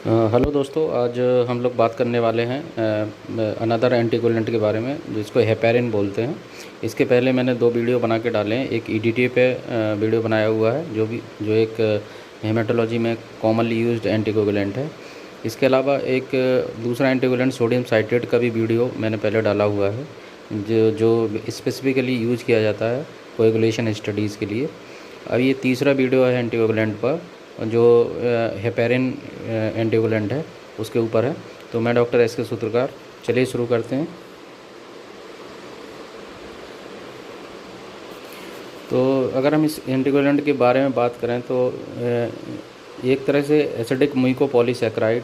Hello दोस्तों, आज हम लोग बात करने वाले हैं अनदर एंटीकोगुलेंट के बारे में जिसको हेपेरिन बोलते हैं। इसके पहले मैंने दो वीडियो बना के डाले हैं। एक ईडीटी पे वीडियो बनाया हुआ है जो एक हेमेटोलॉजी में कॉमनली यूज्ड एंटीकोगुलेंट है। इसके अलावा एक दूसरा एंटीकोगुलेंट सोडियम साइट्रेट का भी वीडियो मैंने पहले डाला हुआ है जो स्पेसिफिकली यूज किया जाता है कोएगुलेशन स्टडीज़ के लिए। अब ये तीसरा वीडियो है एंटीकोगुलेंट पर जो हेपेरिन एंटीकोगुलेंट है उसके ऊपर है। तो मैं डॉक्टर एस के सूत्रकार, चलिए शुरू करते हैं। तो अगर हम इस एंटीकोगुलेंट के बारे में बात करें तो एक तरह से एसिडिक म्यूकोपॉलीसैकेराइड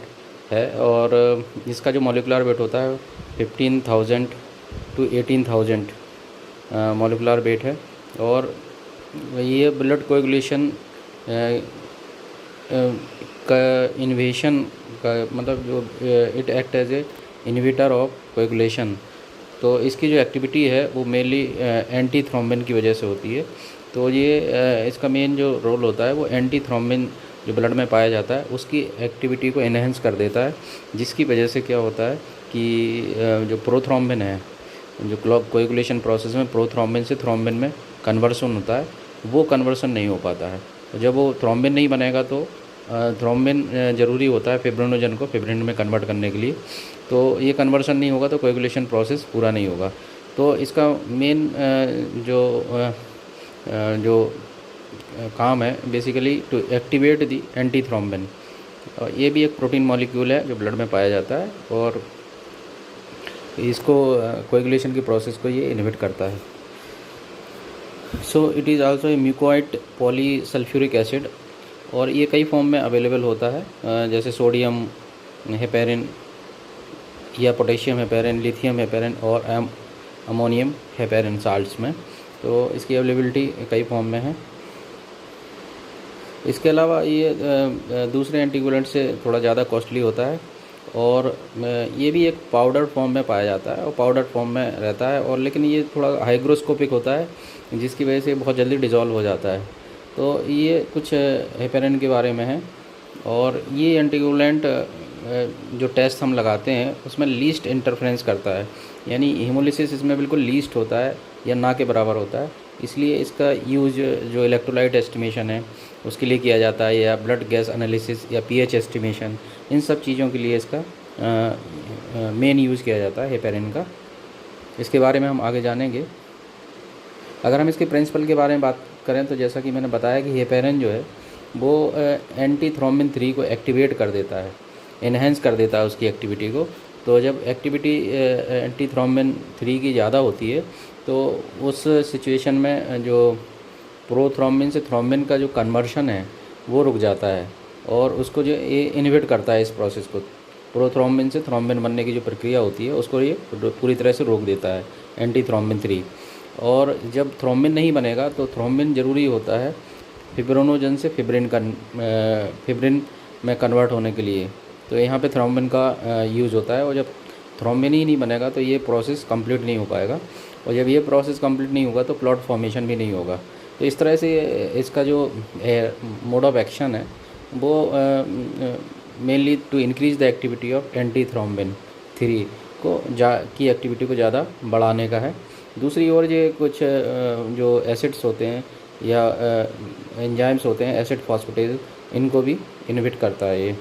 है और इसका जो मॉलिक्यूलर वेट होता है 15,000 to 18,000 मॉलिक्यूलर वेट है। और ये ब्लड कोएगुलेशन का इन्वेशन का मतलब जो it act as a inhibitor of coagulation. तो इसकी जो एक्टिविटी है वो मेनली एंटी थ्रोम्बिन की वजह से होती है। तो ये इसका मेन जो रोल होता है वो एंटी थ्रोम्बिन जो ब्लड में पाया जाता है उसकी एक्टिविटी को इन्हेंस कर देता है, जिसकी वजह से क्या होता है कि जो प्रोथ्रोम्बिन है, जो कोएगुलेशन प्रोसेस में प्रोथ्रोम्बिन से थ्रोम्बिन में कन्वर्सन होता है, वो कन्वर्सन नहीं हो पाता है। तो जब वो थ्रोम्बिन नहीं बनेगा तो थ्रोम्बिन ज़रूरी होता है फिब्रिनोजन को फिब्रिन में कन्वर्ट करने के लिए। तो ये कन्वर्सन नहीं होगा तो कोएगुलेशन प्रोसेस पूरा नहीं होगा। तो इसका मेन जो काम है basically to activate the antithrombin. ये भी एक प्रोटीन मॉलिक्यूल है जो ब्लड में पाया जाता है और इसको कोएगुलेशन की प्रोसेस को ये इनहिबिट करता है। So it is also a mucoid polysulfuric acid और ये कई फॉर्म में अवेलेबल होता है, जैसे सोडियम हेपेरिन या पोटेशियम हेपेरिन, लिथियम हेपेरिन और अमोनियम हेपेरिन साल्ट्स में। तो इसकी अवेलेबिलिटी कई फॉर्म में है। इसके अलावा ये दूसरे एंटीकोगुलेंट से थोड़ा ज़्यादा कॉस्टली होता है और ये भी एक पाउडर फॉर्म में पाया जाता है और पाउडर फॉर्म में रहता है और लेकिन ये थोड़ा हाइग्रोस्कोपिक होता है, जिसकी वजह से बहुत जल्दी डिज़ोल्व हो जाता है। तो ये कुछ हेपेरिन के बारे में है। और ये एंटीकोगुलेंट जो टेस्ट हम लगाते हैं उसमें लीस्ट इंटरफेरेंस करता है, यानी हेमोलिसिस इसमें बिल्कुल लीस्ट होता है या ना के बराबर होता है। इसलिए इसका यूज़ जो इलेक्ट्रोलाइट एस्टिमेशन है उसके लिए किया जाता है, या ब्लड गैस एनालिसिस या पीएच एस्टिमेशन, इन सब चीज़ों के लिए इसका मेन यूज़ किया जाता है हेपेरिन का। इसके बारे में हम आगे जानेंगे। अगर हम इसके प्रिंसिपल के बारे में बात करें तो जैसा कि मैंने बताया कि हेपेरिन जो है वो एंटी थ्रोम्बिन 3 को एक्टिवेट कर देता है, इन्हेंस कर देता है उसकी एक्टिविटी को। तो जब एक्टिविटी एंटी थ्रोम्बिन 3 की ज़्यादा होती है तो उस सिचुएशन में जो प्रोथ्रोम्बिन से थ्रोम्बिन का जो कन्वर्शन है वो रुक जाता है और उसको जो ये इनहिबिट करता है इस प्रोसेस को। प्रोथ्रोम्बिन से थ्रोम्बिन बनने की जो प्रक्रिया होती है उसको ये पूरी तरह से रोक देता है एंटी थ्रोम्बिन 3। और जब थ्रोम्बिन नहीं बनेगा तो थ्रोम्बिन ज़रूरी होता है फिब्रिनोजन से फिब्रिन में कन्वर्ट होने के लिए। तो यहाँ पे थ्रोम्बिन का यूज़ होता है और जब थ्रोम्बिन ही नहीं बनेगा तो ये प्रोसेस कंप्लीट नहीं हो पाएगा और जब ये प्रोसेस कंप्लीट नहीं होगा तो क्लॉट फॉर्मेशन भी नहीं होगा। तो इस तरह से इसका जो मोड ऑफ एक्शन है वो mainly to increase the activity of antithrombin 3 की एक्टिविटी को ज़्यादा बढ़ाने का है। दूसरी ओर ये कुछ जो एसिड्स होते हैं या एंजाइम्स होते हैं एसिड फॉस्फेटेज, इनको भी इनहिबिट करता है ये।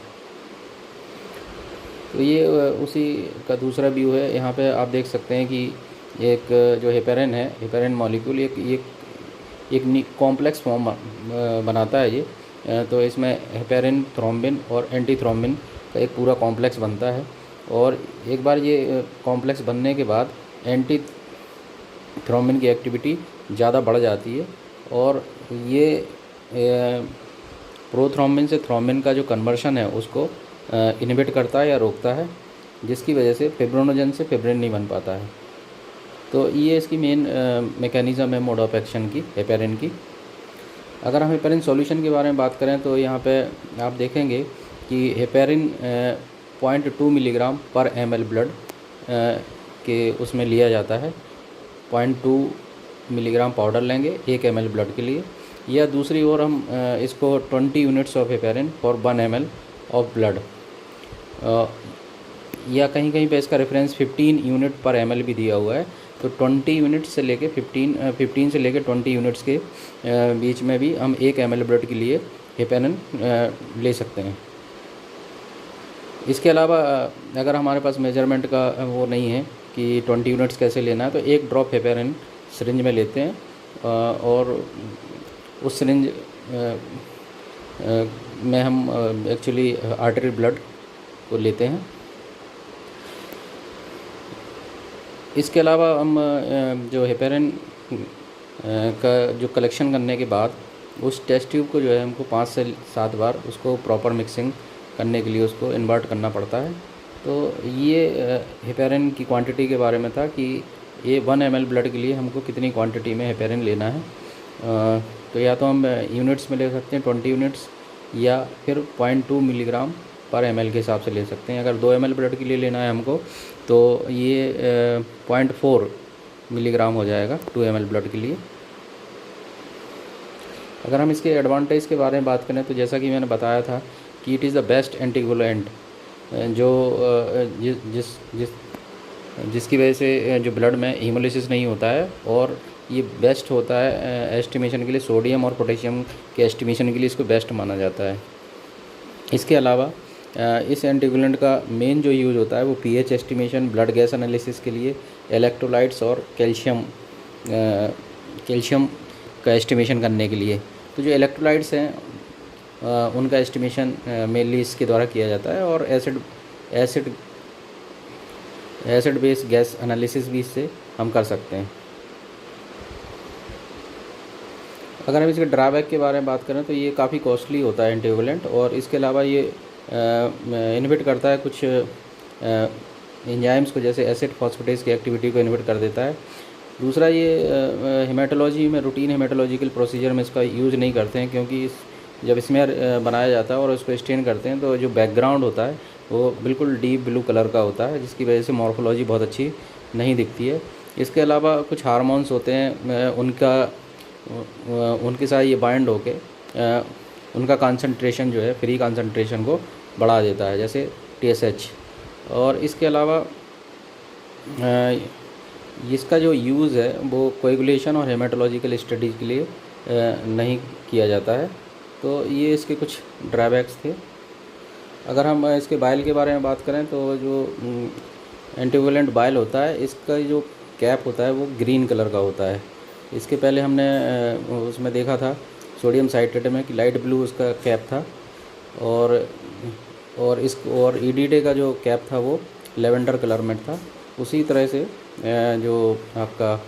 तो ये उसी का दूसरा व्यू है। यहाँ पे आप देख सकते हैं कि एक जो हेपेरिन है, हेपेरिन मॉलिक्यूल एक कॉम्प्लेक्स फॉर्म बनाता है ये। तो इसमें हेपेरिन, थ्रोम्बिन और एंटी थ्रोम्बिन का एक पूरा कॉम्प्लेक्स बनता है और एक बार ये कॉम्प्लेक्स बनने के बाद एंटी थ्रोम्बिन की एक्टिविटी ज़्यादा बढ़ जाती है और ये प्रोथ्रोम्बिन से थ्रोम्बिन का जो कन्वर्शन है उसको इनहिबिट करता है या रोकता है, जिसकी वजह से फिब्रिनोजन से फिब्रिन नहीं बन पाता है। तो ये इसकी मेन मैकेनिज़्म है मोड ऑफ एक्शन की हेपेरिन की। अगर हम हेपेरिन सॉल्यूशन के बारे में बात करें तो यहाँ पे आप देखेंगे कि हेपेरिन 0.2 मिलीग्राम पर ml ब्लड के उसमें लिया जाता है। 0.2 मिलीग्राम पाउडर लेंगे 1 ml ब्लड के लिए, या दूसरी ओर हम इसको 20 units of heparin for 1 ml of blood, या कहीं कहीं पे इसका रेफरेंस 15 यूनिट पर ml भी दिया हुआ है। तो 20 यूनिट से लेके 15 से लेके 20 यूनिट्स के बीच में भी हम 1 ml ब्लड के लिए हेपेरिन ले सकते हैं। इसके अलावा अगर हमारे पास मेजरमेंट का वो नहीं है कि 20 यूनिट्स कैसे लेना है, तो 1 ड्रॉप हेपेरिन सिरिंज में लेते हैं और उस सिरिंज में हम एक्चुअली आर्टरी ब्लड को लेते हैं। इसके अलावा हम जो हेपेरिन का जो कलेक्शन करने के बाद उस टेस्ट ट्यूब को जो है हमको 5 से 7 बार उसको प्रॉपर मिक्सिंग करने के लिए उसको इन्वर्ट करना पड़ता है। तो ये हेपेरिन की क्वांटिटी के बारे में था कि ये 1 ml ब्लड के लिए हमको कितनी क्वांटिटी में हेपेरिन लेना है। तो या तो हम यूनिट्स में ले सकते हैं 20 यूनिट्स, या फिर 0.2 मिलीग्राम पर ml के हिसाब से ले सकते हैं। अगर 2 ml ब्लड के लिए लेना है हमको तो ये 0.4 मिलीग्राम हो जाएगा 2 ml ब्लड के लिए। अगर हम इसके एडवांटेज के बारे में बात करें तो जैसा कि मैंने बताया था कि it is the best anticoagulant, जो जिसकी वजह से जो ब्लड में हीमोलिसिस नहीं होता है, और ये बेस्ट होता है एस्टिमेशन के लिए। सोडियम और पोटेशियम के एस्टिमेशन के लिए इसको बेस्ट माना जाता है। इसके अलावा इस एंटीकोगुलेंट का मेन जो यूज़ होता है वो pH estimation, blood gas analysis के लिए, इलेक्ट्रोलाइट्स और कैल्शियम का एस्टिमेशन करने के लिए। तो जो इलेक्ट्रोलाइट्स हैं उनका एस्टिमेशन मेनली इसके द्वारा किया जाता है, और एसिड बेस गैस एनालिसिस भी इससे हम कर सकते हैं। अगर हम इसके ड्रॉबैक के बारे में बात करें तो ये काफ़ी कॉस्टली होता है एंटीकोगुलेंट, और इसके अलावा ये इनहिबिट करता है कुछ एंजाइम्स को, जैसे एसिड फॉस्फेटेज की एक्टिविटी को इनहिबिट कर देता है। दूसरा, ये हेमाटोलॉजी में, रूटीन हेमाटोलॉजिकल प्रोसीजर में इसका यूज़ नहीं करते हैं, क्योंकि जब स्मेयर बनाया जाता है और उसको स्टेन करते हैं तो जो बैकग्राउंड होता है वो बिल्कुल डीप ब्लू कलर का होता है, जिसकी वजह से मॉर्फोलॉजी बहुत अच्छी नहीं दिखती है। इसके अलावा कुछ हार्मोन्स होते हैं, उनके साथ ये बाइंड होके उनका कंसंट्रेशन जो है, फ्री कंसंट्रेशन को बढ़ा देता है, जैसे TSH। और इसके अलावा इसका जो यूज़ है वो कोएगुलेशन और हेमाटोलॉजिकल स्टडीज़ के लिए नहीं किया जाता है। तो ये इसके कुछ ड्रॉबैक्स थे। अगर हम इसके बाइल के बारे में बात करें तो जो एंटीकोगुलेंट बाइल होता है, इसका जो कैप होता है वो ग्रीन कलर का होता है। इसके पहले हमने उसमें देखा था सोडियम साइट्रेट में कि लाइट ब्लू उसका कैप था, और EDTA का जो कैप था वो लेवेंडर कलर में था। उसी तरह से जो आपका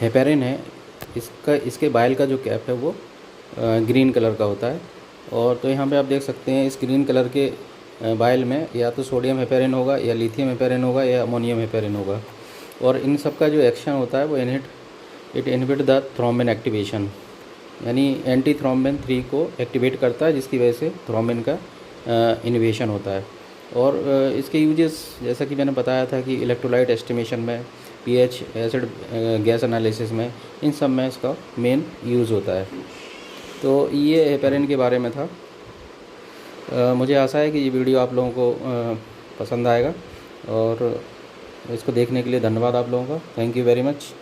हेपेरिन है, इसके बाइल का जो कैप है वो ग्रीन कलर का होता है। और तो यहाँ पे आप देख सकते हैं इस ग्रीन कलर के बाइल में या तो सोडियम हेपेरिन होगा, या लिथियम हेपेरिन होगा, या अमोनियम हेपेरिन होगा। और इन सब का जो एक्शन होता है वो it inhibit the thrombin activation, यानी एंटी थ्रोम्बिन 3 को एक्टिवेट करता है, जिसकी वजह से थ्रोम्बिन का इन्हिबिशन होता है। और इसके यूजेस जैसा कि मैंने बताया था कि इलेक्ट्रोलाइट एस्टिमेशन में, पीएच, एसिड गैस एनालिसिस में, इन सब में इसका मेन यूज़ होता है। तो ये हेपेरिन के बारे में था। मुझे आशा है कि ये वीडियो आप लोगों को पसंद आएगा, और इसको देखने के लिए धन्यवाद आप लोगों का। Thank you very much.